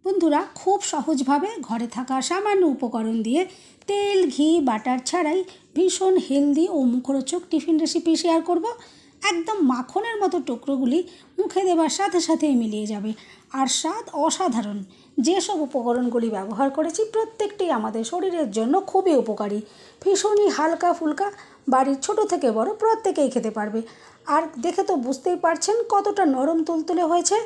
বন্ধুরা খুব সহজভাবে ঘরে থাকা সামান্য উপকরণ দিয়ে তেল ঘি বাটার ছাড়াই ভীষণ হেলদি ও মুখরোচক টিফিন রেসিপি শেয়ার করব। একদম মাখনের মতো টুকরোগুলি মুখে দেওয়ার সাথে সাথেই মিলিয়ে যাবে আর স্বাদ অসাধারণ। যেসব উপকরণগুলি ব্যবহার করেছি প্রত্যেকটি আমাদের শরীরের জন্য খুবই উপকারী, ভীষণই হালকা ফুলকা, বাড়ির ছোট থেকে বড় প্রত্যেকেই খেতে পারবে। আর দেখে তো বুঝতেই পারছেন কতটা নরম তুলতুলে হয়েছে।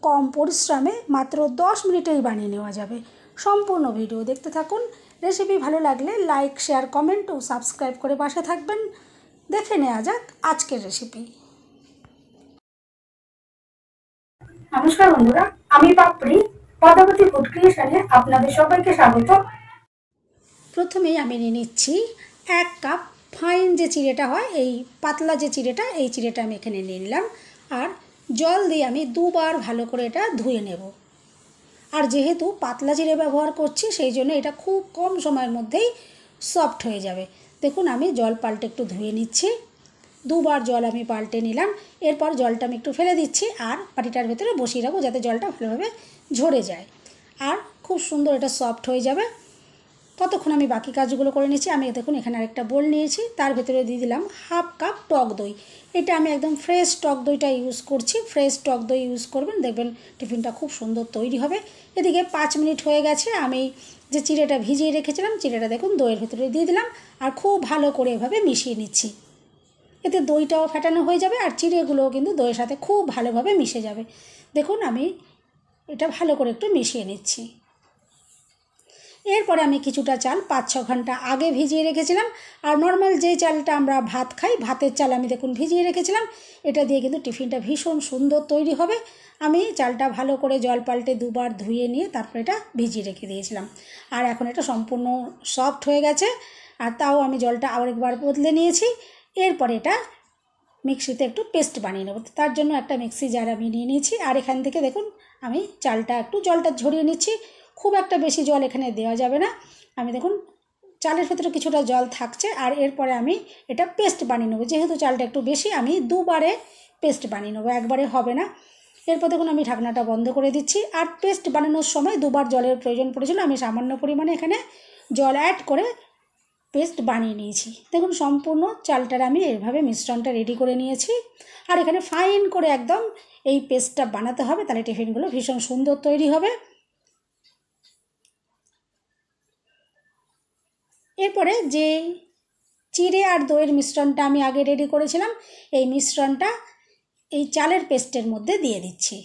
কম পরিশ্রমে মাত্র 10 মিনিটেই বানিয়ে নেওয়া যাবে। সম্পূর্ণ ভিডিও দেখতে থাকুন। রেসিপি ভালো লাগলে লাইক শেয়ার কমেন্ট ও সাবস্ক্রাইব করে পাশে থাকবেন। দেখে নেওয়া যাক আজকের রেসিপি। নমস্কার বন্ধুরা, আমি পাপড়ি পদ্মাবতী ফুড ক্রিয়েশনে আপনাদের সবাইকে স্বাগত। প্রথমেই আমি নিয়ে নিচ্ছি 1 কাপ ফাইন যে চিড়েটা হয়, এই পাতলা যে চিড়েটা, এই চিড়েটা আমি এখানে নিয়ে নিলাম। আর জল দিয়ে আমি দুবার ভালো করে এটা ধুয়ে নেব। আর যেহেতু পাতলা চিড়ে ব্যবহার করছি সেই জন্য এটা খুব কম সময়ের মধ্যেই সফট হয়ে যাবে। দেখুন আমি জল পাল্টে একটু ধুয়ে নিচ্ছি। দুবার জল আমি পাল্টে নিলাম। এরপর জলটা আমি একটু ফেলে দিচ্ছি আর বাটিটার ভেতরে বসিয়ে রাখবো যাতে জলটা ভালোভাবে ঝরে যায় আর খুব সুন্দর এটা সফট হয়ে যাবে। ততক্ষণ আমি বাকি কাজগুলো করে নিচ্ছি। আমি দেখুন এখানে আরেকটা বোল নিয়েছি, তার ভেতরে দিয়ে দিলাম 1/2 কাপ টক দই। এটা আমি একদম ফ্রেশ টক দইটা ইউজ করছি। ফ্রেশ টক দই ইউজ করবেন, দেখবেন টিফিনটা খুব সুন্দর তৈরি হবে। এদিকে 5 মিনিট হয়ে গেছে। আমি যে চিড়েটা ভিজিয়ে রেখেছিলাম, চিড়েটা দেখুন দইয়ের ভেতরে দিয়ে দিলাম আর খুব ভালো করে এভাবে মিশিয়ে নিচ্ছি। এতে দইটাও ফেটানো হয়ে যাবে আর চিড়েগুলোও কিন্তু দইয়ের সাথে খুব ভালোভাবে মিশে যাবে। দেখুন আমি এটা ভালো করে একটু মিশিয়ে নিচ্ছি। এরপরে আমি কিছুটা চাল 5-6 ঘন্টা আগে ভিজিয়ে রেখেছিলাম। আর নর্মাল যে চালটা আমরা ভাত খাই, ভাতের চাল আমি দেখুন ভিজিয়ে রেখেছিলাম। এটা দিয়ে কিন্তু টিফিনটা ভীষণ সুন্দর তৈরি হবে। আমি চালটা ভালো করে জল পাল্টে দুবার ধুয়ে নিয়ে তারপর এটা ভিজিয়ে রেখে দিয়েছিলাম। আর এখন এটা সম্পূর্ণ সফট হয়ে গেছে। আর তাও আমি জলটা আরেকবার বদলে নিয়েছি। এরপরে এটা মিক্সিতে একটু পেস্ট বানিয়ে নেব। তার জন্য একটা মিক্সি জার আমি নিয়ে নিয়েছি। আর এখান থেকে দেখুন আমি চালটা একটু জলটা ঝরিয়ে নিচ্ছি। খুব একটা বেশি জল এখানে দেওয়া যাবে না। আমি দেখুন চালের ভেতরে কিছুটা জল থাকছে। আর এরপরে আমি এটা পেস্ট বানিয়ে নেবো। যেহেতু চালটা একটু বেশি, আমি দুবারে পেস্ট বানিয়ে নেবো, একবারে হবে না। এরপর দেখুন আমি ঢাকনাটা বন্ধ করে দিচ্ছি। আর পেস্ট বানানোর সময় দুবার জলের প্রয়োজন পড়েছিল। আমি সামান্য পরিমাণে এখানে জল অ্যাড করে পেস্ট বানিয়ে নিয়েছি। দেখুন সম্পূর্ণ চালটার আমি এভাবে মিশ্রণটা রেডি করে নিয়েছি। আর এখানে ফাইন করে একদম এই পেস্টটা বানাতে হবে, তাহলে টিফিনগুলো ভীষণ সুন্দর তৈরি হবে। এরপরে যে চিড়ে আর দইয়ের মিশ্রণটা আমি আগে রেডি করেছিলাম, এই মিশ্রণটা এই চালের পেস্টের মধ্যে দিয়ে দিচ্ছি।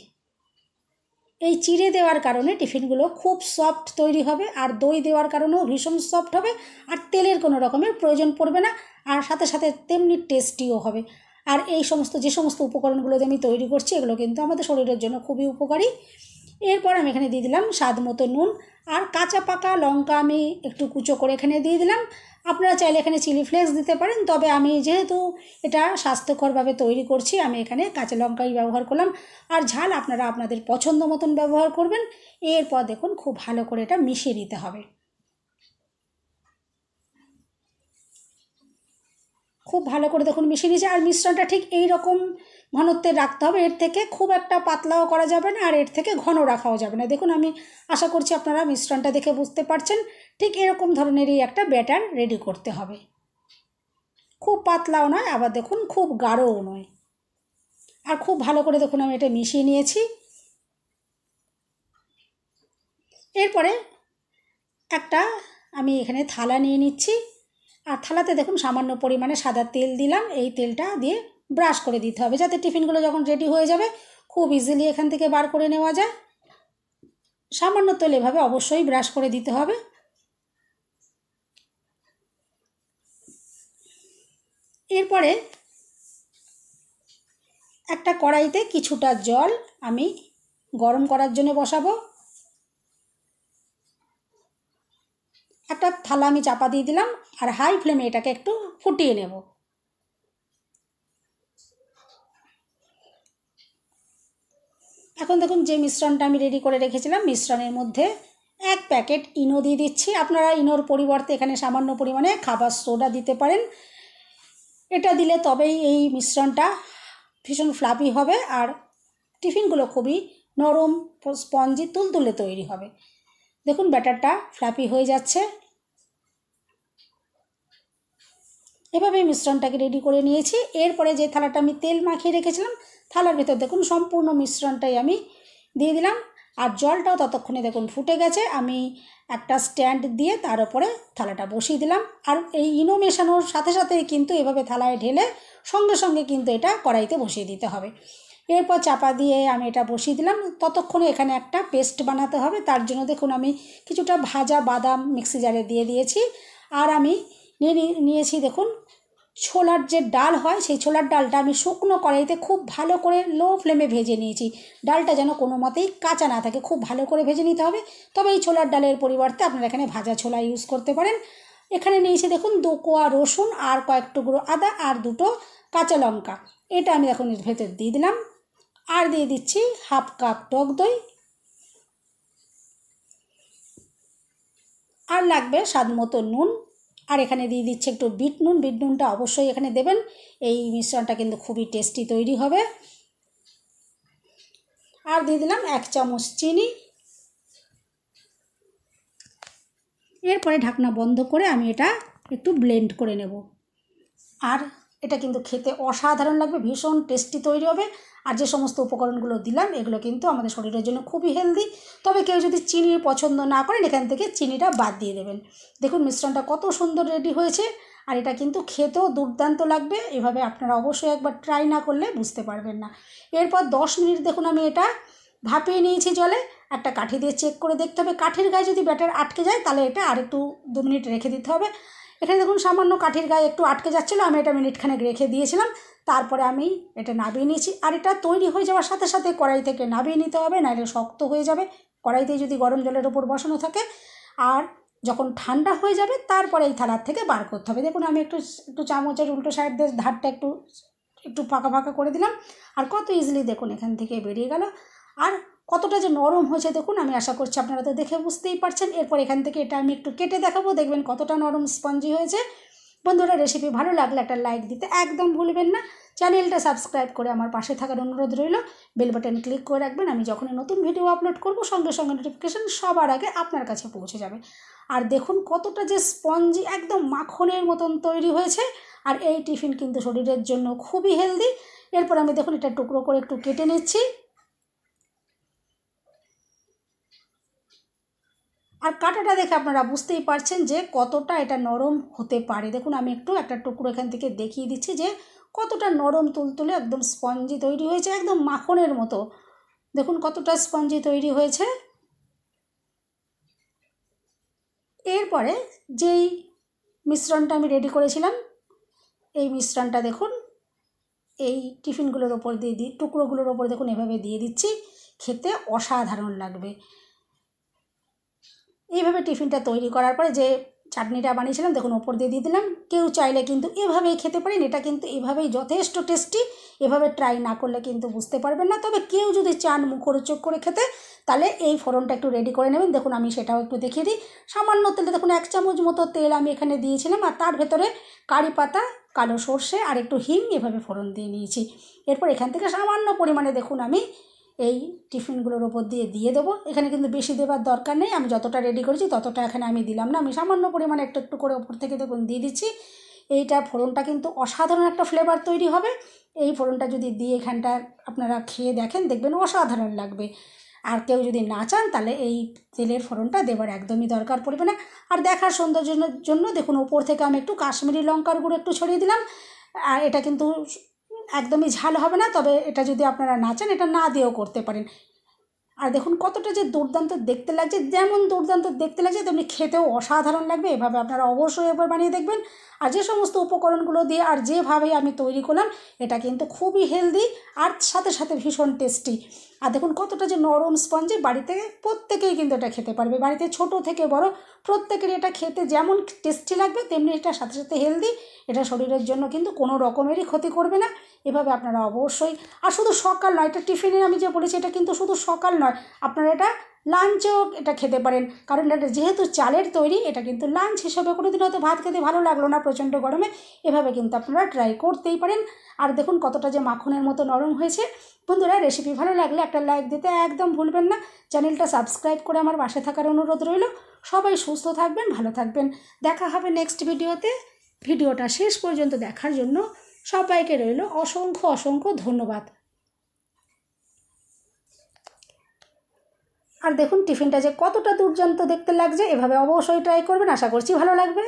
এই চিড়ে দেওয়ার কারণে টিফিনগুলো খুব সফট তৈরি হবে আর দই দেওয়ার কারণেও ভীষণ সফট হবে। আর তেলের কোনো রকমের প্রয়োজন পড়বে না। আর সাথে সাথে তেমনি টেস্টিও হবে। আর এই যে সমস্ত উপকরণগুলো দিয়ে আমি তৈরি করছি, এগুলো কিন্তু আমাদের শরীরের জন্য খুবই উপকারী। এরপর আমি এখানে দিয়ে দিলাম স্বাদ মতো নুন। আর কাঁচা পাকা লঙ্কা আমি একটু কুচো করে এখানে দিয়ে দিলাম। আপনারা চাইলে এখানে চিলি ফ্লেক্স দিতে পারেন, তবে আমি যেহেতু এটা স্বাস্থ্যকরভাবে তৈরি করছি, আমি এখানে কাঁচা লঙ্কাই ব্যবহার করলাম। আর ঝাল আপনারা আপনাদের পছন্দ মতন ব্যবহার করবেন। এরপর দেখুন খুব ভালো করে এটা মিশিয়ে নিতে হবে। খুব ভালো করে দেখুন মিশিয়ে নিয়েছি। আর মিশ্রণটা ঠিক এই রকম ঘনত্বের রাখতে হবে। এর থেকে খুব একটা পাতলাও করা যাবে না আর এর থেকে ঘন রাখাও যাবে না। দেখুন আমি আশা করছি আপনারা মিশ্রণটা দেখে বুঝতে পারছেন। ঠিক এরকম ধরনেরই একটা ব্যাটার রেডি করতে হবে। খুব পাতলাও নয়, আবার দেখুন খুব গাঢ়ও নয়। আর খুব ভালো করে দেখুন আমি এটা মিশিয়ে নিয়েছি। এরপরে একটা আমি এখানে থালা নিয়ে নিচ্ছি। আর থালাতে দেখুন সামান্য পরিমাণে সাদা তেল দিলাম। এই তেলটা দিয়ে ব্রাশ করে দিতে হবে যাতে টিফিনগুলো যখন রেডি হয়ে যাবে খুব ইজিলি এখান থেকে বার করে নেওয়া যায়। সামান্য তেল এভাবে অবশ্যই ব্রাশ করে দিতে হবে। এরপরে একটা কড়াইতে কিছুটা জল আমি গরম করার জন্য বসাবো। একটা থালা আমি চাপা দিয়ে দিলাম আর হাই ফ্লেমে এটাকে একটু ফুটিয়ে নেব। এখন দেখুন যে মিশ্রণটা আমি রেডি করে রেখেছিলাম, মিশ্রণের মধ্যে 1 প্যাকেট ইনো দিয়ে দিচ্ছি। আপনারা ইনোর পরিবর্তে এখানে সামান্য পরিমাণে খাবার সোডা দিতে পারেন। এটা দিলে তবেই এই মিশ্রণটা ভীষণ ফ্লাফি হবে আর টিফিনগুলো খুবই নরম স্পঞ্জি তুলতুলে তৈরি হবে। দেখুন ব্যাটারটা ফ্লাফি হয়ে যাচ্ছে। এভাবে মিশ্রণটাকে রেডি করে নিয়েছি। এরপরে যে থালাটা আমি তেল মাখিয়ে রেখেছিলাম, থালার ভেতর দেখুন সম্পূর্ণ মিশ্রণটাই আমি দিয়ে দিলাম। আর জলটাও ততক্ষণে দেখুন ফুটে গেছে। আমি একটা স্ট্যান্ড দিয়ে তার উপরে থালাটা বসিয়ে দিলাম। আর এই ইনো মেশানোর সাথে সাথে কিন্তু এভাবে থালায় ঢেলে সঙ্গে সঙ্গে কিন্তু এটা কড়াইতে বসিয়ে দিতে হবে। এরপর চাপা দিয়ে আমি এটা বসিয়ে দিলাম। ততক্ষণে এখানে একটা পেস্ট বানাতে হবে। তার জন্য দেখুন আমি কিছুটা ভাজা বাদাম মিক্সি জারে দিয়ে দিয়েছি। আর আমি নিয়েছি দেখুন ছোলার যে ডাল হয়, সেই ছোলার ডালটা আমি শুকনো কড়াইতে খুব ভালো করে লো ফ্লেমে ভেজে নিয়েছি। ডালটা যেন কোনো মতেই কাঁচা না থাকে, খুব ভালো করে ভেজে নিতে হবে। তবে এই ছোলার ডালের পরিবর্তে আপনারা এখানে ভাজা ছোলা ইউজ করতে পারেন। এখানে নিয়েছি দেখুন 2 কোয়া রসুন আর কয়েক টুকরো আদা আর 2টো কাঁচা লঙ্কা। এটা আমি এখন এর ভেতর দিয়ে দিলাম। আর দিয়ে দিচ্ছি হাফ কাপ টক দই। আর লাগবে স্বাদ মতো নুন। আর এখানে দিয়ে দিচ্ছে একটু বিট নুন। বিট নুনটা অবশ্যই এখানে দেবেন, এই মিশ্রণটা কিন্তু খুবই টেস্টি তৈরি হবে। আর দিয়ে দিলাম 1 চামচ চিনি। এরপরে ঢাকনা বন্ধ করে আমি এটা একটু ব্লেন্ড করে নেব। আর এটা কিন্তু খেতে অসাধারণ লাগবে, ভীষণ টেস্টি তৈরি হবে। আর যে সমস্ত উপকরণগুলো দিলাম এগুলো কিন্তু আমাদের শরীরের জন্য খুবই হেলদি। তবে কেউ যদি চিনি পছন্দ না করেন, এখান থেকে চিনিটা বাদ দিয়ে দেবেন। দেখুন মিশ্রণটা কত সুন্দর রেডি হয়েছে। আর এটা কিন্তু খেতেও দুর্দান্ত লাগবে। এভাবে আপনারা অবশ্যই একবার ট্রাই না করলে বুঝতে পারবেন না। এরপর 10 মিনিট দেখুন আমি এটা ভাপিয়ে নিয়েছি জলে। একটা কাঠি দিয়ে চেক করে দেখতে হবে, কাঠির গায়ে যদি ব্যাটার আটকে যায় তাহলে এটা আরেকটু 2 মিনিট রেখে দিতে হবে। এখানে দেখুন সামান্য কাঠির গায়ে একটু আটকে যাচ্ছিলো, আমি এটা মিনিটখানেক রেখে দিয়েছিলাম। তারপরে আমি এটা নামিয়ে নিয়েছি। আর এটা তৈরি হয়ে যাওয়ার সাথে সাথে কড়াই থেকে নামিয়ে নিতে হবে, নাহলে শক্ত হয়ে যাবে কড়াইতে যদি গরম জলের ওপর বসানো থাকে। আর যখন ঠান্ডা হয়ে যাবে তারপরে এই থালার থেকে বার করতে হবে। দেখুন আমি একটু একটু চামচের উল্টো সাইড দিয়ে ধারটা একটু একটু ফাঁকা ফাঁকা করে দিলাম। আর কত ইজিলি দেখুন এখান থেকে বেরিয়ে গেল। আর কতটা যে নরম হয়েছে দেখুন, আমি আশা করছি আপনারা তো দেখে বুঝতেই পারছেন। এরপর এখান থেকে এটা আমি একটু কেটে দেখাবো, দেখবেন কতটা নরম স্পঞ্জি হয়েছে। বন্ধুরা রেসিপি ভালো লাগলে একটা লাইক দিতে একদম ভুলবেন না। চ্যানেলটা সাবস্ক্রাইব করে আমার পাশে থাকার অনুরোধ রইল। বেল বাটন ক্লিক করে রাখবেন, আমি যখনই নতুন ভিডিও আপলোড করব সঙ্গে সঙ্গে নোটিফিকেশান সবার আগে আপনার কাছে পৌঁছে যাবে। আর দেখুন কতটা যে স্পঞ্জি, একদম মাখনের মতন তৈরি হয়েছে। আর এই টিফিন কিন্তু শরীরের জন্য খুবই হেলদি। এরপর আমি দেখুন এটা টুকরো করে একটু কেটে নিচ্ছি। আর কাটাটা দেখে আপনারা বুঝতেই পারছেন যে কতটা এটা নরম হতে পারে। দেখুন আমি একটু একটা টুকরো এখান থেকে দেখিয়ে দিচ্ছি যে কতটা নরম তুলতুলে একদম স্পঞ্জি তৈরি হয়েছে, একদম মাখনের মতো। দেখুন কতটা স্পঞ্জি তৈরি হয়েছে। এরপরে যেই মিশ্রণটা আমি রেডি করেছিলাম, এই মিশ্রণটা দেখুন এই টিফিনগুলোর ওপর দিয়ে টুকরোগুলোর ওপর দেখুন এভাবে দিয়ে দিচ্ছি। খেতে অসাধারণ লাগবে। এইভাবে টিফিনটা তৈরি করার পরে যে চাটনিটা বানিয়েছিলাম দেখুন ওপর দিয়ে দিয়ে দিলাম। কেউ চাইলে কিন্তু এভাবেই খেতে পারেন, এটা কিন্তু এভাবেই যথেষ্ট টেস্টি। এভাবে ট্রাই না করলে কিন্তু বুঝতে পারবেন না। তবে কেউ যদি চান মুখরোচক করে খেতে, তাহলে এই ফোড়নটা একটু রেডি করে নেবেন। দেখুন আমি সেটাও একটু দেখিয়ে দিই। সামান্য তেলে দেখুন 1 চামচ মতো তেল আমি এখানে দিয়েছিলাম। আর তার ভেতরে কারি পাতা, কালো সর্ষে আর একটু হিং এভাবে ফোড়ন দিয়ে নিয়েছি। এরপর এখান থেকে সামান্য পরিমাণে দেখুন আমি এই টিফিনগুলোর ওপর দিয়ে দেবো। এখানে কিন্তু বেশি দেওয়ার দরকার নেই, আমি যতটা রেডি করেছি ততটা এখানে আমি দিলাম না, আমি সামান্য পরিমাণে একটু একটু করে ওপর থেকে দেখুন দিয়ে দিচ্ছি। এইটা ফোড়নটা কিন্তু অসাধারণ একটা ফ্লেভার তৈরি হবে। এই ফোড়নটা যদি দিয়ে এখানটা আপনারা খেয়ে দেখেন, দেখবেন অসাধারণ লাগবে। আর কেউ যদি না চান তাহলে এই তেলের ফোড়নটা দেওয়ার একদমই দরকার পড়বে না। আর দেখার সৌন্দর্যের জন্য দেখুন ওপর থেকে আমি একটু কাশ্মীরি লঙ্কার গুঁড়ো একটু ছড়িয়ে দিলাম। আর এটা কিন্তু একদমই ঝাল হবে না, তবে এটা যদি আপনারা না চান এটা না দিয়েও করতে পারেন। আর দেখুন কতটা যে দুর্দান্ত দেখতে লাগছে, যেমন দুর্দান্ত দেখতে লাগছে তেমনি খেতেও অসাধারণ লাগবে। এভাবে আপনারা অবশ্যই একবার বানিয়ে দেখবেন। আর যে সমস্ত উপকরণগুলো দিয়ে আর যেভাবে আমি তৈরি করলাম, এটা কিন্তু খুবই হেলদি আর সাথে সাথে ভীষণ টেস্টি। আর দেখুন কতটা যে নরম স্পঞ্জি, বাড়িতে প্রত্যেকেই কিন্তু এটা খেতে পারবে। বাড়িতে ছোট থেকে বড় প্রত্যেকেরই এটা খেতে যেমন টেস্টি লাগবে, তেমনি এটা সাথে সাথে হেলদি। এটা শরীরের জন্য কিন্তু কোনো রকমেরই ক্ষতি করবে না। এভাবে আপনারা অবশ্যই, আর শুধু সকাল নয়, এটা টিফিনে আমি যে বলেছি এটা কিন্তু শুধু সকাল নয়, আপনারা এটা লাঞ্চও এটা খেতে পারেন, কারণ এটা যেহেতু চালের তৈরি, এটা কিন্তু লাঞ্চ হিসাবে কোনো দিন হয়তো ভাত খেতে ভালো লাগলো না প্রচণ্ড গরমে, এভাবে কিন্তু আপনারা ট্রাই করতেই পারেন। আর দেখুন কতটা যে মাখনের মতো নরম হয়েছে। বন্ধুরা, রেসিপি ভালো লাগলে একটা লাইক দিতে একদম ভুলবেন না। চ্যানেলটা সাবস্ক্রাইব করে আমার পাশে থাকার অনুরোধ রইল। সবাই সুস্থ থাকবেন, ভালো থাকবেন। দেখা হবে নেক্সট ভিডিওতে। ভিডিওটা শেষ পর্যন্ত দেখার জন্য সবাইকে রইল অসংখ্য অসংখ্য ধন্যবাদ। আর দেখুন টিফিনটা যে কতটা দুর্দান্ত দেখতে লাগছে, এভাবে অবশ্যই ট্রাই করবেন, আশা করছি ভালো লাগবে।